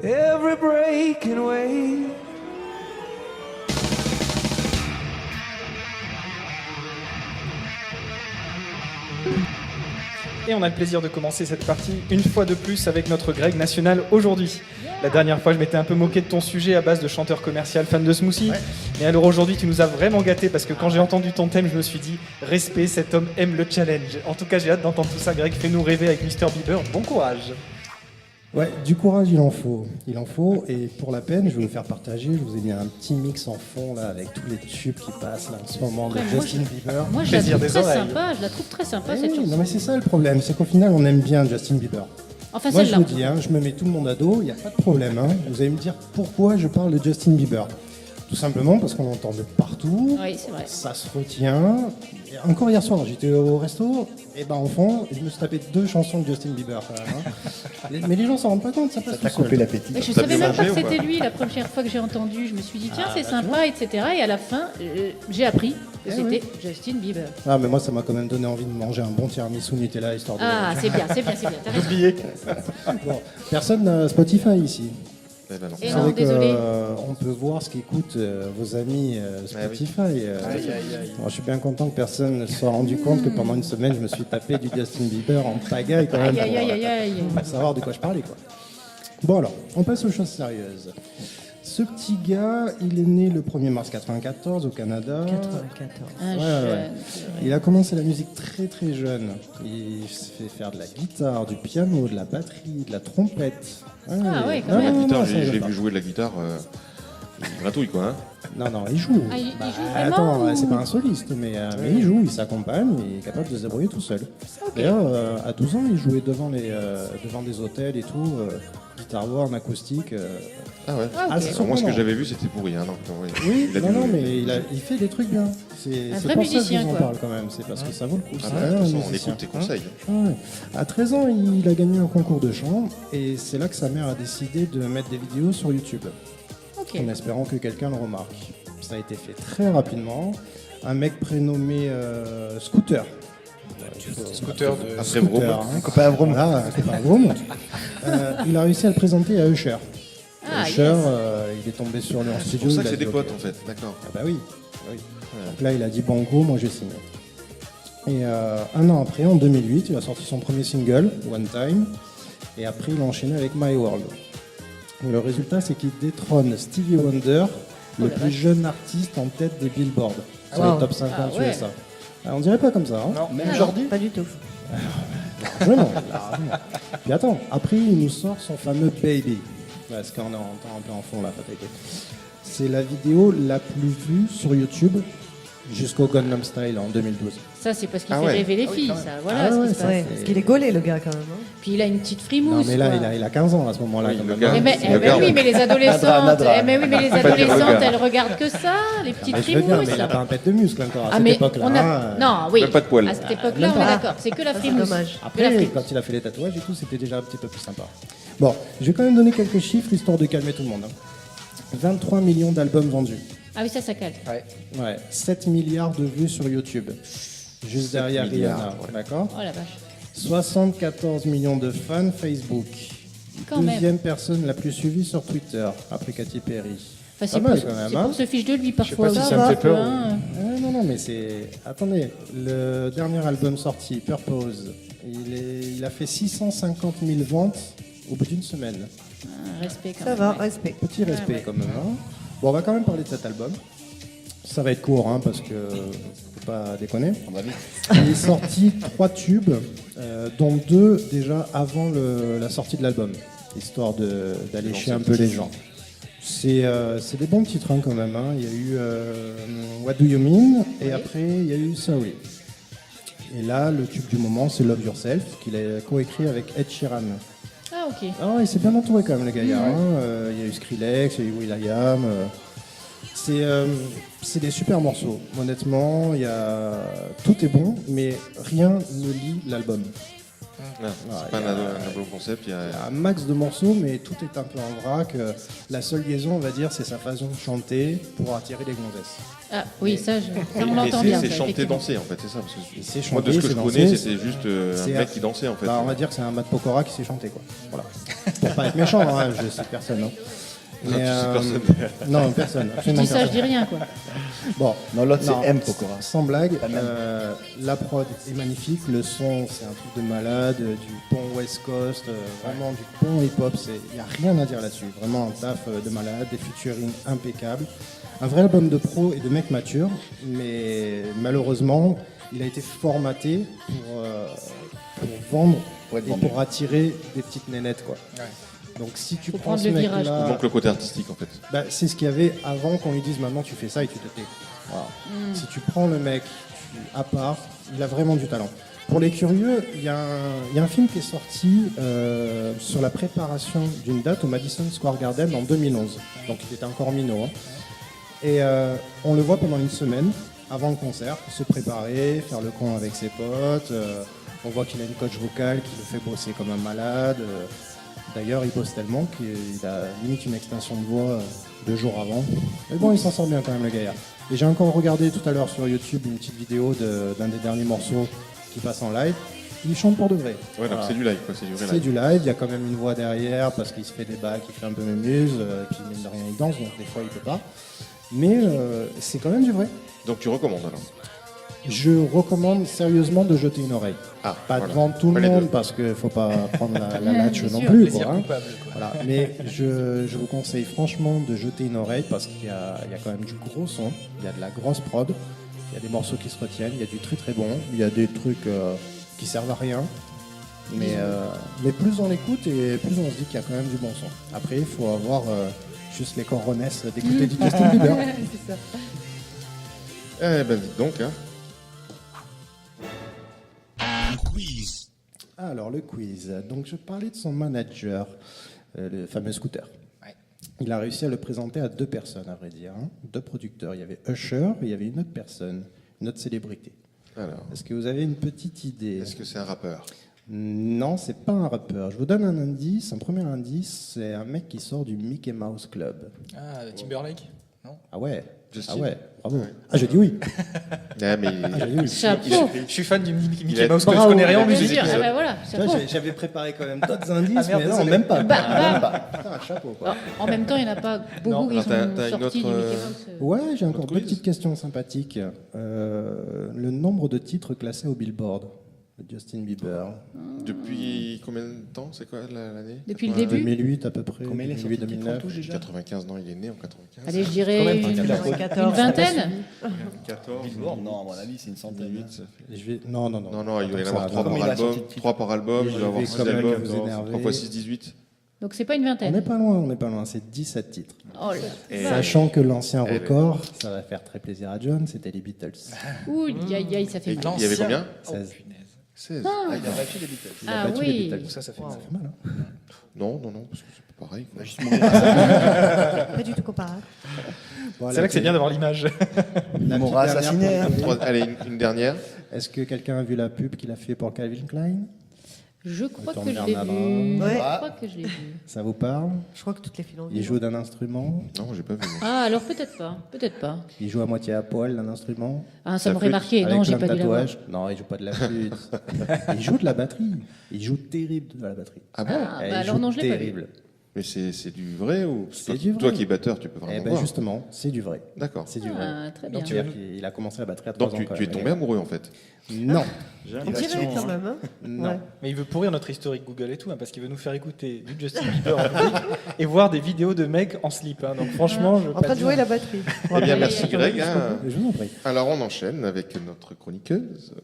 every breaking wave. Et on a le plaisir de commencer cette partie une fois de plus avec notre Greg national aujourd'hui. La dernière fois, je m'étais un peu moqué de ton sujet à base de chanteur commercial fan de smoothie. Ouais. Mais alors aujourd'hui, tu nous as vraiment gâté parce que quand j'ai entendu ton thème, je me suis dit respect, cet homme aime le challenge. En tout cas, j'ai hâte d'entendre tout ça. Greg, fais-nous rêver avec Mr Bieber. Bon courage. Ouais, du courage, il en faut. Il en faut. Et pour la peine, je vais vous faire partager. Je vous ai mis un petit mix en fond là avec tous les tubes qui passent là en ce moment de Justin Bieber. Moi, je la trouve très sympa. Je la trouve très sympa cette chanson. Non, mais c'est ça le problème, c'est qu'au final, on aime bien Justin Bieber. Enfin, moi, je vous dis, je me mets tout le monde à dos. Il n'y a pas de problème. Vous allez me dire pourquoi je parle de Justin Bieber. Tout simplement parce qu'on l'entend de partout. Oui, c'est vrai. Ça se retient. Et encore hier soir, j'étais au resto, et ben en fond, je me suis tapé 2 chansons de Justin Bieber quand même. Mais les gens s'en rendent pas compte, ça passe. Ça t'a coupé l'appétit. Je savais même pas que c'était lui la première fois que j'ai entendu. Je me suis dit tiens, c'est sympa, etc. Et à la fin, j'ai appris que c'était Justin Bieber. Ah mais moi ça m'a quand même donné envie de manger un bon tiramisu Nutella histoire de... Ah c'est bien. J'ai oublié. Bon, personne n'a Spotify ici. Et non, désolé. On peut voir ce qu'écoutent vos amis Spotify. Moi, je suis bien content que personne ne se soit rendu compte que pendant une semaine, je me suis tapé du Justin Bieber en pagaille quand même pour savoir de quoi je parlais. Quoi. Bon alors, on passe aux choses sérieuses. Ce petit gars, il est né le 1er mars 1994 au Canada. 94. Il a commencé la musique très très jeune. Il se fait faire de la guitare, du piano, de la batterie, de la trompette. Quand même. La guitare, j'ai vu jouer de la guitare, gratouille quoi. Hein. Non, il joue. Il joue attends, vraiment, c'est pas un soliste, mais il joue, il s'accompagne, il est capable de se débrouiller tout seul. Okay. D'ailleurs, à 12 ans, il jouait devant des hôtels et tout, guitare en acoustique. Ah ouais. Moi, ce que j'avais vu, c'était pourri. Hein, oui, mais il fait des trucs bien. C'est pour ça que je vous en parle quand même. C'est parce que ça vaut le coup. On écoute tes conseils. À 13 ans, il a gagné un concours de chant et c'est là que sa mère a décidé de mettre des vidéos sur YouTube. En espérant que quelqu'un le remarque. Ça a été fait très rapidement. Un mec prénommé Scooter. Scooter de... Après Vroom. Copain à Vroom. Il a réussi à le présenter à Usher. Usher, il est tombé sur lui en studio. C'est pour ça que c'est des potes en fait, d'accord. Ah bah oui. Donc là, il a dit banco, moi j'ai signé. Et un an après, en 2008, il a sorti son premier single, One Time. Et après, il a enchaîné avec My World. Le résultat, c'est qu'il détrône Stevie Wonder, le plus jeune artiste en tête des Billboard, sur le top 50 USA. On dirait pas comme ça. Non, même Jordi. Pas du tout. Non. Puis attends, après, il nous sort son fameux Baby. Ce qu'on entend un peu en fond là, c'est la vidéo la plus vue sur YouTube jusqu'au Gangnam Style en 2012. Ça, c'est parce qu'il fait rêver les filles, ça. Voilà parce qu'il est gaulé, le gars, quand même. Puis il a une petite frimousse. Non, mais là, il a 15 ans à ce moment-là. Oui, mais les adolescentes, elles regardent que ça, les petites frimousses. Mais il a pas un pet de muscle encore à cette époque-là. Non, oui. Même pas de poils. À cette époque-là, on est d'accord. C'est que la frimousse. Dommage. Après, quand il a fait les tatouages et tout, c'était déjà un petit peu plus sympa. Bon, je vais quand même donner quelques chiffres histoire de calmer tout le monde. 23 millions d'albums vendus. Ah oui, ça calme. Ouais. 7 milliards de vues sur YouTube. Juste derrière Rihanna, d'accord ? Oh la vache. 74 millions de fans Facebook. Deuxième personne la plus suivie sur Twitter, après Katy Perry. C'est pour se fiche de lui parfois. Je sais pas si ça me fait peur. Non, mais c'est... Attendez, le dernier album sorti, Purpose, il a fait 650 000 ventes au bout d'une semaine. Respect quand même. Ça va, respect. Petit respect quand même. Bon, on va quand même parler de cet album. Ça va être court, parce que faut pas déconner. Il est sorti 3 tubes, dont 2 déjà avant la sortie de l'album, histoire d'allécher un peu les gens. C'est des bons titres quand même. Il y a eu What Do You Mean et après il y a eu Sorry. Et là, le tube du moment, c'est Love Yourself, qu'il a coécrit avec Ed Sheeran. Ah ok. Il s'est bien entouré quand même, le gaillard. Il y a eu Skrillex, il y a eu will.i.am. C'est des super morceaux. Honnêtement, tout est bon, mais rien ne lie l'album. Non, Voilà, c'est pas il y a- un nouveau concept. Il y Il y a... a un max de morceaux, mais tout est un peu en vrac. La seule liaison, on va dire, c'est sa façon de chanter pour attirer les gonzesses. Ah oui, ça, ça on Mais l'entend bien. c'est ça, chanter, effectivement. danser en fait, c'est ça. Parce que C'est moi, de chanter, ce que c'est je danser, connais, c'était juste un c'est- mec qui dansait en fait. Bah, on va dire que c'est un Matt Pokora qui sait chanter, quoi. Voilà. Pour pas être méchant, hein, je sais personne. Hein. Non, tu sais personne. Non, personne. Je absolument dis ça, je personne. dis rien, quoi. Bon, Non, l'autre non, c'est M Pokora. sans blague, Pas même. la prod est magnifique, le son c'est un truc de malade, du bon West Coast, vraiment du bon hip-hop, il n'y a rien à dire là-dessus, vraiment un taf de malade, des featuring impeccables, un vrai album de pro et de mec mature, mais malheureusement il a été formaté pour vendre Pour être et vendu. pour attirer des petites nénettes, quoi. Donc si tu Faut prends prendre ce le virage, mec-là, Il manque le côté artistique en fait. bah, c'est ce qu'il y avait avant qu'on lui dise maintenant tu fais ça et tu te tais. Voilà. Si tu prends le mec à part, il a vraiment du talent. Pour les curieux, il y a un film qui est sorti sur la préparation d'une date au Madison Square Garden en 2011. Donc il était encore minot. Hein. Et on le voit pendant une semaine avant le concert, se préparer, faire le con avec ses potes. On voit qu'il a une coach vocale qui le fait bosser comme un malade. D'ailleurs, il bosse tellement qu'il a limite une extension de voix 2 jours avant. Mais bon, il s'en sort bien quand même, le gaillard. Et j'ai encore regardé tout à l'heure sur YouTube une petite vidéo d'un des derniers morceaux qui passe en live. Il chante pour de vrai. Ouais, donc Voilà. c'est du live quoi, c'est du vrai C'est live. du live, il y a quand même une voix derrière parce qu'il se fait des bacs, il fait un peu mémuse, puis mine de rien il danse, donc des fois il peut pas. Mais c'est quand même du vrai. Donc tu recommandes alors. Je recommande sérieusement de jeter une oreille. Ah, Pas voilà. devant tout Pas le les monde deux. parce qu'il ne faut pas prendre la latche Bien non sûr. plus. Plaisir Quoi, hein. coupable, quoi. Voilà. Mais je vous conseille franchement de jeter une oreille parce qu'il y a quand même du gros son, il y a de la grosse prod, il y a des morceaux qui se retiennent, il y a du très très bon, il y a des trucs qui servent à rien. Mais plus on l'écoute et plus on se dit qu'il y a quand même du bon son. Après, il faut avoir juste les coronesses d'écouter du Justin Bieber. C'est ça. Eh ben dites donc, hein. Alors, le quiz. Donc, je parlais de son manager, le fameux Scooter. Il a réussi à le présenter à 2 personnes, à vrai dire. Hein. 2 producteurs. Il y avait Usher et il y avait une autre personne, une autre célébrité. Alors, Est-ce que vous avez une petite idée? est-ce que c'est un rappeur? Non, c'est pas un rappeur. Je vous donne un indice. Un premier indice, c'est un mec qui sort du Mickey Mouse Club. Ah, Timberlake. Ah ouais. Justin. Ah ouais, bravo. Ah, je dis oui. Ah, mais Ah, je dis oui. Chapeau. Je suis fan du Mickey Il a- Mouse Club, je Bravo. connais rien en Bien musique. sûr. Ah bah voilà, Tu vois, chapeau. j'avais préparé quand même d'autres indices, Ah, merde, mais non, désolé. même pas. Bah, Même bah. pas. Putain, chapeau, quoi. En même temps, il n'y en a pas beaucoup qui alors sont t'as une sortis autre, du Mickey Mouse. Ouais, j'ai encore Notre deux quiz. petites questions sympathiques. Le nombre de titres classés au Billboard de Justin Bieber. depuis combien de temps? C'est quoi l'année? Depuis le début 2008 à peu près. Combien il est sorti de 2008, titres en 2009. tout déjà 95, non, il est né en 95. Allez, je Combien dirais de titres il a fait une 94. vingtaine. 14, Billboard, non, à mon avis, c'est une centaine. 2008, ça fait... Je vais... Non, non, non. Non, non, il doit y en Ça avoir va, 3 non. Combien par il a album. sorti de titres 3 par album, il Je doit avoir vais 6 quand même albums. vous énerver. 3 x 6, 18. Donc c'est pas une On vingtaine. n'est pas loin, on n'est pas loin. C'est 17 titres. Oh là. Et- Sachant que l'ancien Eh, record, ça va faire très plaisir à John, c'était les Beatles. Ouh, aïe, aïe, ça fait Et mal. il y avait combien? 16. 16. Ah, il a battu les Beatles. Il a Ah battu les oui. Beatles. Ça fait Ça mal. fait mal, hein. Non, non, non, parce que c'est pas pareil. Il quoi. va juste mourir. Pas du tout comparable. Bon, C'est là que c'est bien d'avoir l'image. La m'aura petite assassiné, dernière hein. pour trouver. Allez, une dernière. Est-ce que quelqu'un a vu la pub qu'il a fait pour Calvin Klein? Je crois tourne que je vers l'ai là-bas. vu. Ouais. Je crois que je l'ai vu. Ça vous parle? Je crois que toutes les filles l'ont vu. Il joue d'un instrument. Non, j'ai pas vu. moi. Ah, alors peut-être pas. Peut-être pas. Il joue à moitié à poil d'un instrument. Ah, ça La m'aurait flûte, marqué. avec Non, j'ai plein pas de dû l'avoir. tatouages. Non, il joue pas de la flûte. Il joue de la batterie. Il joue terrible de la batterie. Ah bon? Ah, Il bah alors joue non, je l'ai pas vu. terrible. Mais c'est du vrai ou C'est toi, du toi vrai. qui es batteur, tu peux Eh vraiment ben voir. justement, c'est du vrai. D'accord. C'est du vrai. Ah, très bien. Donc tu vas C'est-à-dire qu'il a commencé la batterie à 3 Donc ans. tu, quand tu es même. tombé amoureux en fait. Non. On dirait quand même. Hein Non. Ouais. Mais il veut pourrir notre historique Google et tout, hein, parce qu'il veut nous faire écouter du Justin Bieber en public et voir des vidéos de mecs en slip. Hein. Donc franchement, je veux En pas train de dire- jouer la batterie. Eh bien, Ouais, merci ouais, Greg. hein. Je vous en prie. Alors on enchaîne avec notre chroniqueuse.